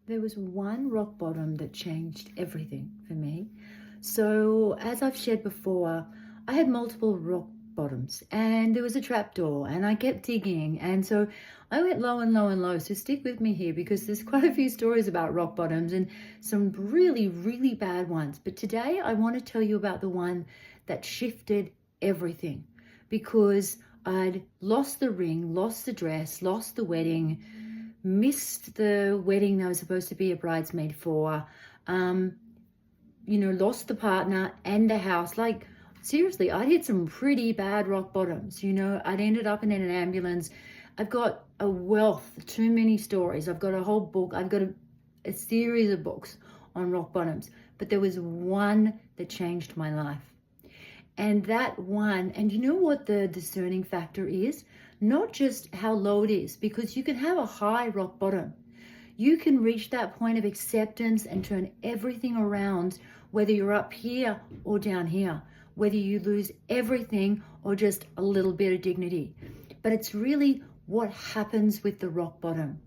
There was one rock bottom that changed everything for me. So, as I've shared before, I had multiple rock bottoms and there was a trapdoor and I kept digging. And so I went low and low and low. So stick with me here because there's quite a few stories about rock bottoms and some really, really bad ones. But today I want to tell you about the one that shifted everything because I'd lost the ring, lost the dress, lost the wedding, missed the wedding I was supposed to be a bridesmaid for, lost the partner and the house. Like, seriously, I hit some pretty bad rock bottoms. I'd ended up in an ambulance. I've got a wealth, too many stories. I've got a whole book. I've got a series of books on rock bottoms. But there was one that changed my life. And that one, and you know what the discerning factor is? Not just how low it is, because you can have a high rock bottom. You can reach that point of acceptance and turn everything around, whether you're up here or down here, whether you lose everything or just a little bit of dignity. But it's really what happens with the rock bottom.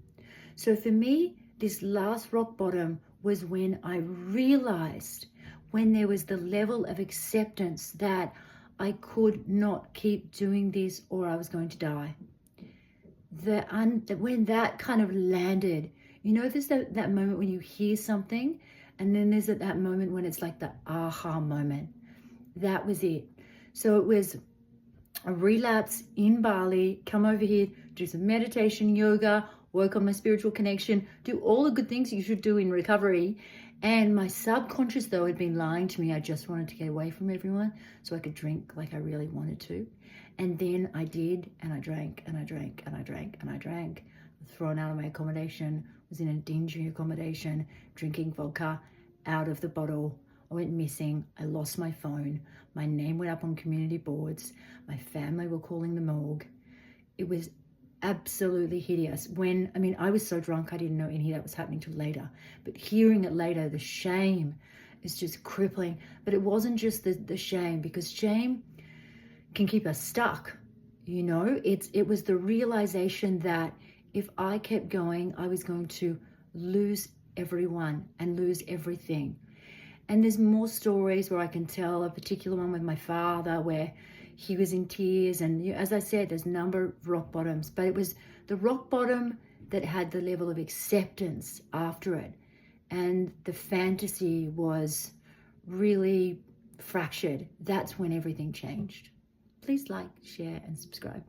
So for me, this last rock bottom was when I realized, when there was the level of acceptance that I could not keep doing this or I was going to die. When that kind of landed, there's that moment when you hear something and then there's that moment when it's like the aha moment. That was it. So it was a relapse in Bali, come over here, do some meditation, yoga, work on my spiritual connection, do all the good things you should do in recovery. And my subconscious, though, had been lying to me. I just wanted to get away from everyone so I could drink like I really wanted to. And then I did, and I drank, and I drank, and I drank, and I drank. Thrown out of my accommodation, was in a dingy accommodation, drinking vodka out of the bottle. I went missing. I lost my phone. My name went up on community boards. My family were calling the morgue. It was absolutely hideous. I was so drunk I didn't know any of that was happening till later, but hearing it later, the shame is just crippling. But it wasn't just the shame, because shame can keep us stuck. It was the realization that if I kept going, I was going to lose everyone and lose everything. And there's more stories where I can tell, a particular one with my father where he was in tears. And as I said, there's a number of rock bottoms, but it was the rock bottom that had the level of acceptance after it. And the fantasy was really fractured. That's when everything changed. Please like, share, and subscribe.